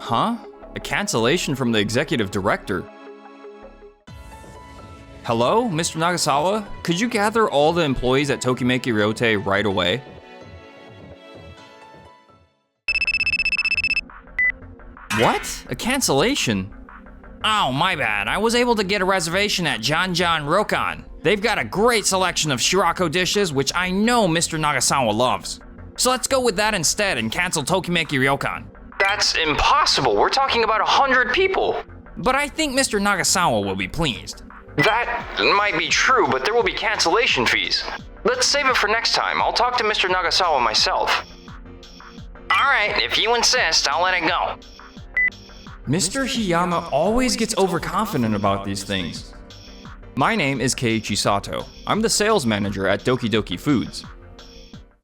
Huh? A cancellation from the executive director. Hello, Mr. Nagasawa? Could you gather all the employees at Tokimeki Ryote right away? What? A cancellation? Oh, my bad. I was able to get a reservation at Janjan Rokkan. They've got a great selection of shirako dishes, which I know Mr. Nagasawa loves. So let's go with that instead and cancel Tokimeki Ryokan. That's impossible. We're talking about 100 people. But I think Mr. Nagasawa will be pleased. That might be true, but there will be cancellation fees. Let's save it for next time. I'll talk to Mr. Nagasawa myself. Alright, if you insist, I'll let it go. Mr. Hiyama always gets overconfident about these things. My name is Keiichi Sato. I'm the sales manager at Doki Doki Foods.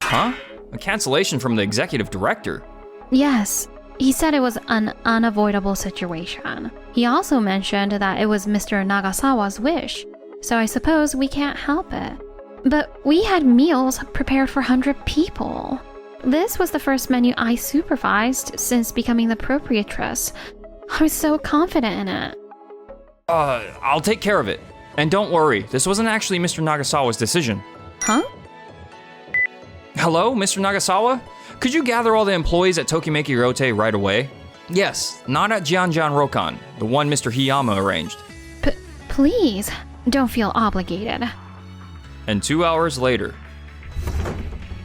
Huh? A cancellation from the executive director? Yes. He said it was an unavoidable situation. He also mentioned that it was Mr. Nagasawa's wish, so I suppose we can't help it. But we had meals prepared for 100 people. This was the first menu I supervised since becoming the proprietress. I was so confident in it. I'll take care of it. And don't worry, this wasn't actually Mr. Nagasawa's decision. Huh? Hello, Mr. Nagasawa? Could you gather all the employees at Tokimeki Ryote right away? Yes, not at Janjan Rokkan, the one Mr. Hiyama arranged. Please, don't feel obligated. And 2 hours later.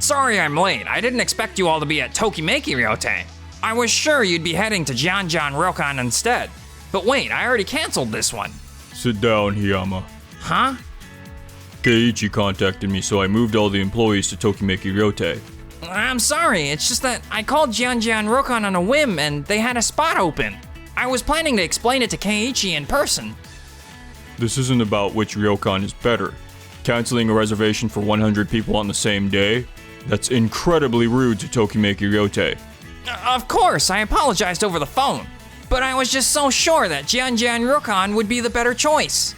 Sorry I'm late. I didn't expect you all to be at Tokimeki Ryote. I was sure you'd be heading to Janjan Rokkan instead. But wait, I already canceled this one. Sit down, Hiyama. Huh? Keiichi contacted me, so I moved all the employees to Tokimeki Ryote. I'm sorry, it's just that I called Janjan Rokkan on a whim and they had a spot open. I was planning to explain it to Keiichi in person. This isn't about which ryokan is better. Canceling a reservation for 100 people on the same day? That's incredibly rude to Tokimeki Ryote. Of course, I apologized over the phone. But I was just so sure that Janjan Rokkan would be the better choice.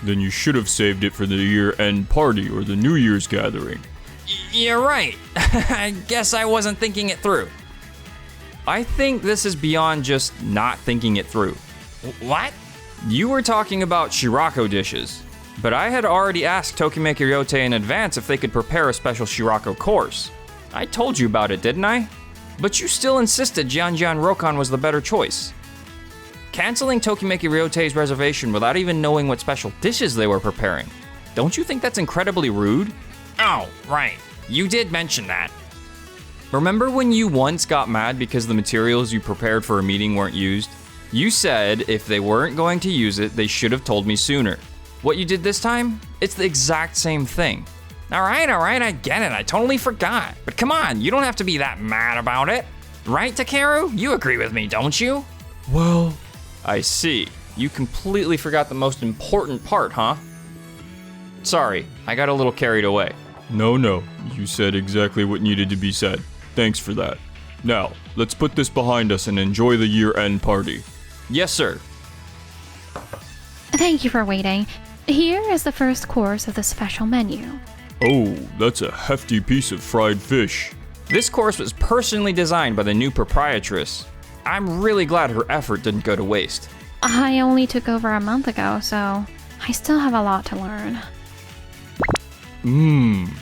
Then you should have saved it for the year-end party or the New Year's gathering. You're right. I guess I wasn't thinking it through. I think this is beyond just not thinking it through. What? You were talking about shirako dishes, but I had already asked Tokimeki Ryote in advance if they could prepare a special shirako course. I told you about it, didn't I? But you still insisted Janjan Rokkan was the better choice. Canceling Tokimeki Ryote's reservation without even knowing what special dishes they were preparing. Don't you think that's incredibly rude? Oh, right. You did mention that. Remember when you once got mad because the materials you prepared for a meeting weren't used? You said if they weren't going to use it, they should have told me sooner. What you did this time? It's the exact same thing. All right, I get it. I totally forgot. But come on, you don't have to be that mad about it. Right, Takeru? You agree with me, don't you? Well, I see. You completely forgot the most important part, huh? Sorry, I got a little carried away. No, you said exactly what needed to be said. Thanks for that. Now, let's put this behind us and enjoy the year-end party. Yes, sir. Thank you for waiting. Here is the first course of the special menu. Oh, that's a hefty piece of fried fish. This course was personally designed by the new proprietress. I'm really glad her effort didn't go to waste. I only took over a month ago, so I still have a lot to learn.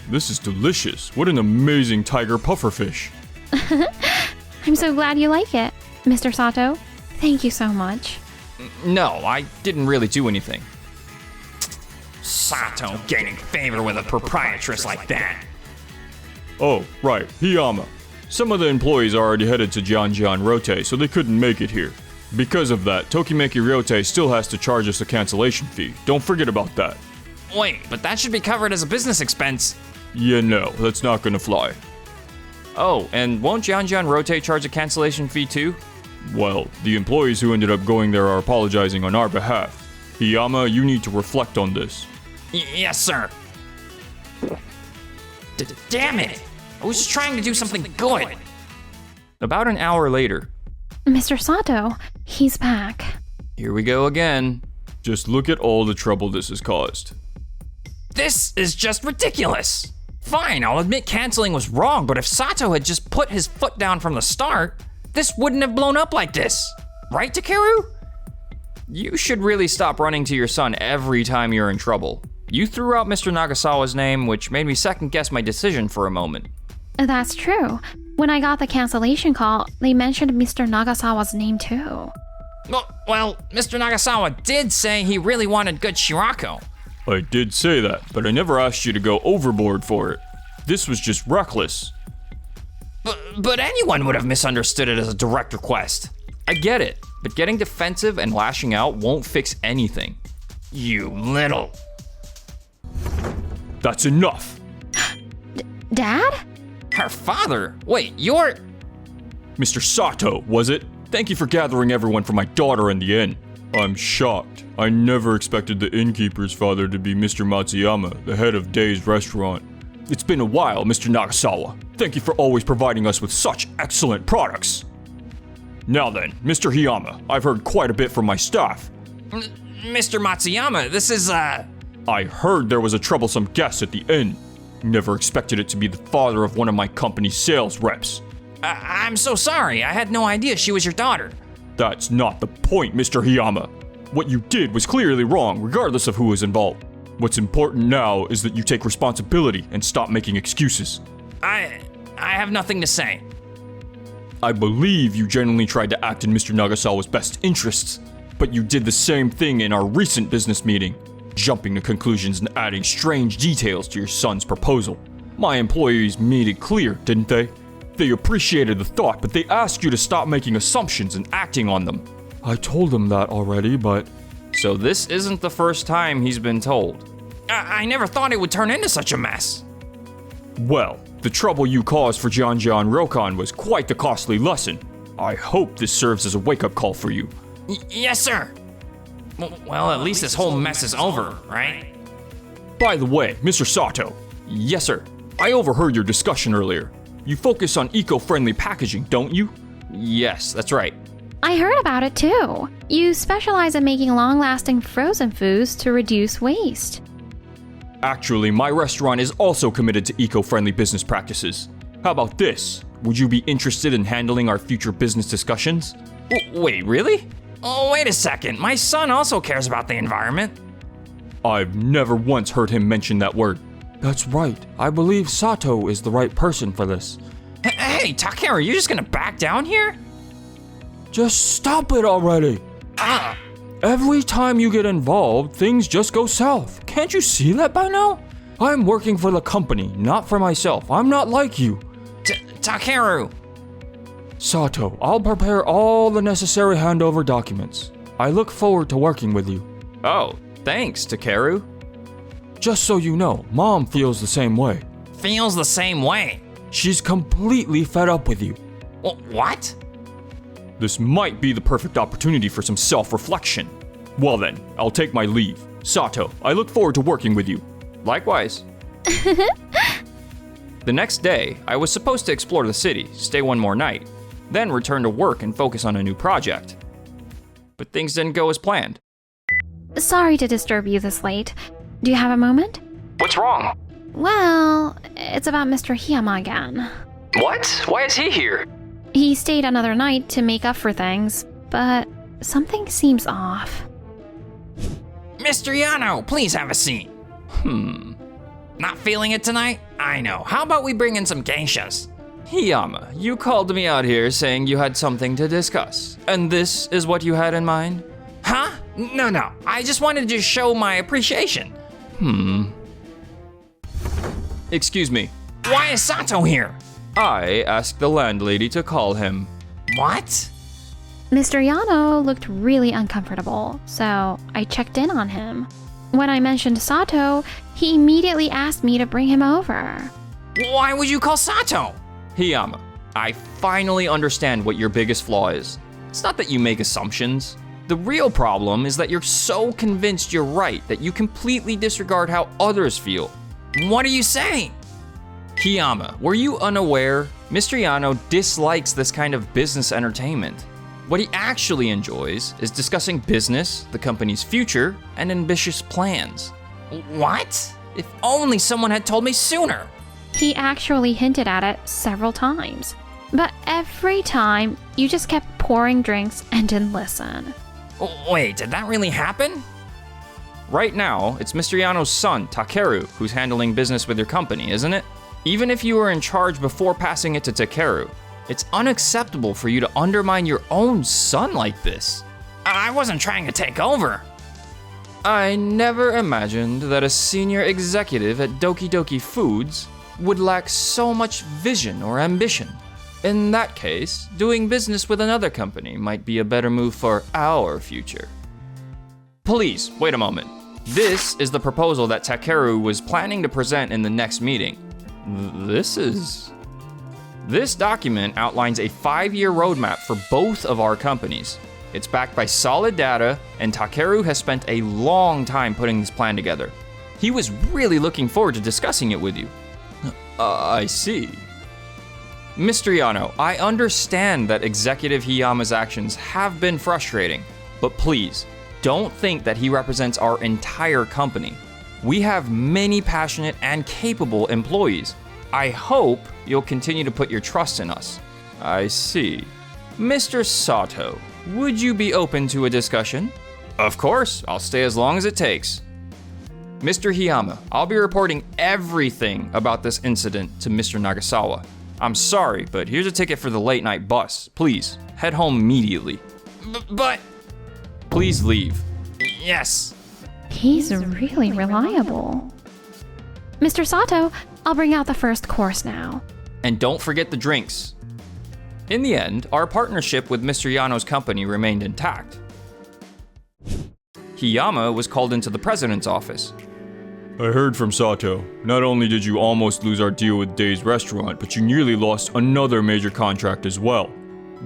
This is delicious. What an amazing tiger pufferfish. I'm so glad you like it, Mr. Sato. Thank you so much. No, I didn't really do anything. Sato gaining favor with a proprietress like that. Oh, right, Hiyama. Some of the employees are already headed to Janjan Ryote, so they couldn't make it here. Because of that, Tokimeki Ryote still has to charge us a cancellation fee. Don't forget about that. Wait, but that should be covered as a business expense. Yeah, no, that's not gonna fly. Oh, and won't Janjan Ryote charge a cancellation fee too? Well, the employees who ended up going there are apologizing on our behalf. Hiyama, you need to reflect on this. Yes, sir. Damn it! I was just trying to do something good. About an hour later. Mr. Sato, he's back. Here we go again. Just look at all the trouble this has caused. This is just ridiculous. Fine, I'll admit canceling was wrong, but if Sato had just put his foot down from the start, this wouldn't have blown up like this. Right, Takeru? You should really stop running to your son every time you're in trouble. You threw out Mr. Nagasawa's name, which made me second guess my decision for a moment. That's true. When I got the cancellation call, they mentioned Mr. Nagasawa's name too. Well, Mr. Nagasawa did say he really wanted good Shirako. I did say that, but I never asked you to go overboard for it. This was just reckless. But anyone would have misunderstood it as a direct request. I get it, but getting defensive and lashing out won't fix anything. You little... That's enough! Dad? Her father? Wait, you're... Mr. Sato, was it? Thank you for gathering everyone for my daughter in the inn. I'm shocked. I never expected the innkeeper's father to be Mr. Matsuyama, the head of Day's restaurant. It's been a while, Mr. Nagasawa. Thank you for always providing us with such excellent products. Now then, Mr. Hiyama, I've heard quite a bit from my staff. Mr. Matsuyama, this is, I heard there was a troublesome guest at the inn. Never expected it to be the father of one of my company's sales reps. I'm so sorry. I had no idea she was your daughter. That's not the point, Mr. Hiyama. What you did was clearly wrong, regardless of who was involved. What's important now is that you take responsibility and stop making excuses. I have nothing to say. I believe you genuinely tried to act in Mr. Nagasawa's best interests, but you did the same thing in our recent business meeting, jumping to conclusions and adding strange details to your son's proposal. My employees made it clear, didn't they? They appreciated the thought, but they asked you to stop making assumptions and acting on them. I told them that already, but... So this isn't the first time he's been told. I never thought it would turn into such a mess. Well, the trouble you caused for John Rokon was quite the costly lesson. I hope this serves as a wake-up call for you. Yes, sir. Well, at least this whole mess is over, right? By the way, Mr. Sato. Yes, sir. I overheard your discussion earlier. You focus on eco-friendly packaging, don't you? Yes, that's right. I heard about it too. You specialize in making long-lasting frozen foods to reduce waste. Actually, my restaurant is also committed to eco-friendly business practices. How about this? Would you be interested in handling our future business discussions? Wait, really? Oh, wait a second. My son also cares about the environment. I've never once heard him mention that word. That's right. I believe Sato is the right person for this. Hey, Takeru, you just gonna back down here? Just stop it already. Every time you get involved, things just go south. Can't you see that by now? I'm working for the company, not for myself. I'm not like you. Takeru! Sato, I'll prepare all the necessary handover documents. I look forward to working with you. Oh, thanks, Takeru. Just so you know, Mom feels the same way. Feels the same way? She's completely fed up with you. What? This might be the perfect opportunity for some self-reflection. Well then, I'll take my leave. Sato, I look forward to working with you. Likewise. The next day, I was supposed to explore the city, stay one more night, then return to work and focus on a new project. But things didn't go as planned. Sorry to disturb you this late. Do you have a moment? What's wrong? Well, it's about Mr. Hiyama again. What? Why is he here? He stayed another night to make up for things, but something seems off. Mr. Yano, please have a seat. Not feeling it tonight? I know. How about we bring in some geishas? Hiyama, you called me out here saying you had something to discuss. And this is what you had in mind? Huh? No. I just wanted to show my appreciation. Excuse me. Why is Sato here? I asked the landlady to call him. What? Mr. Yano looked really uncomfortable, so I checked in on him. When I mentioned Sato, he immediately asked me to bring him over. Why would you call Sato? Hiyama, I finally understand what your biggest flaw is. It's not that you make assumptions. The real problem is that you're so convinced you're right that you completely disregard how others feel. What are you saying? Hiyama, were you unaware? Mr. Yano dislikes this kind of business entertainment. What he actually enjoys is discussing business, the company's future, and ambitious plans. What? If only someone had told me sooner. He actually hinted at it several times. But every time, you just kept pouring drinks and didn't listen. Wait, did that really happen? Right now, it's Mr. Yano's son, Takeru, who's handling business with your company, isn't it? Even if you were in charge before passing it to Takeru, it's unacceptable for you to undermine your own son like this. I wasn't trying to take over. I never imagined that a senior executive at Doki Doki Foods would lack so much vision or ambition. In that case, doing business with another company might be a better move for our future. Please, wait a moment. This is the proposal that Takeru was planning to present in the next meeting. This document outlines a 5-year roadmap for both of our companies. It's backed by solid data, and Takeru has spent a long time putting this plan together. He was really looking forward to discussing it with you. I see. Mr. Yano, I understand that Executive Hiyama's actions have been frustrating, but please, don't think that he represents our entire company. We have many passionate and capable employees. I hope you'll continue to put your trust in us. I see. Mr. Sato, would you be open to a discussion? Of course, I'll stay as long as it takes. Mr. Hiyama, I'll be reporting everything about this incident to Mr. Nagasawa. I'm sorry, but here's a ticket for the late night bus. Please, head home immediately. But... Please leave. Yes. He's really reliable. Mr. Sato, I'll bring out the first course now. And don't forget the drinks. In the end, our partnership with Mr. Yano's company remained intact. Hiyama was called into the president's office. I heard from Sato. Not only did you almost lose our deal with Day's restaurant, but you nearly lost another major contract as well.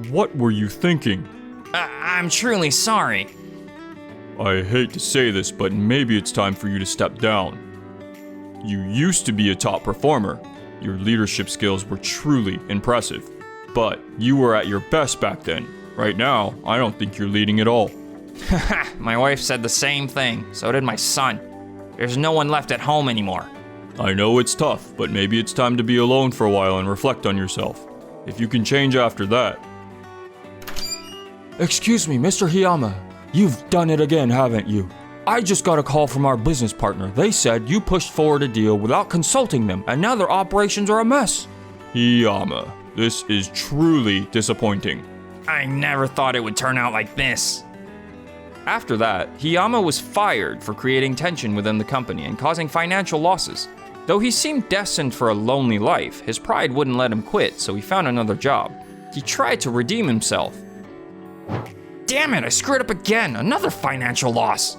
What were you thinking? I'm truly sorry. I hate to say this, but maybe it's time for you to step down. You used to be a top performer. Your leadership skills were truly impressive. But you were at your best back then. Right now, I don't think you're leading at all. My wife said the same thing, so did my son. There's no one left at home anymore. I know it's tough, but maybe it's time to be alone for a while and reflect on yourself. If you can change after that. Excuse me, Mr. Hiyama. You've done it again, haven't you? I just got a call from our business partner. They said you pushed forward a deal without consulting them, and now their operations are a mess. Hiyama, this is truly disappointing. I never thought it would turn out like this. After that, Hiyama was fired for creating tension within the company and causing financial losses. Though he seemed destined for a lonely life, his pride wouldn't let him quit, so he found another job. He tried to redeem himself. Damn it, I screwed up again! Another financial loss!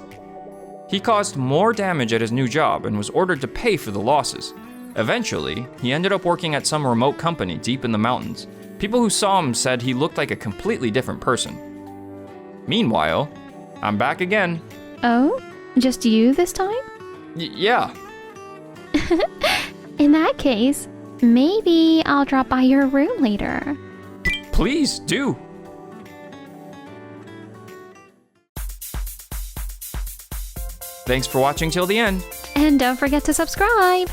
He caused more damage at his new job and was ordered to pay for the losses. Eventually, he ended up working at some remote company deep in the mountains. People who saw him said he looked like a completely different person. Meanwhile, I'm back again. Oh? Just you this time? Yeah. In that case, maybe I'll drop by your room later. Please do. Thanks for watching till the end. And don't forget to subscribe!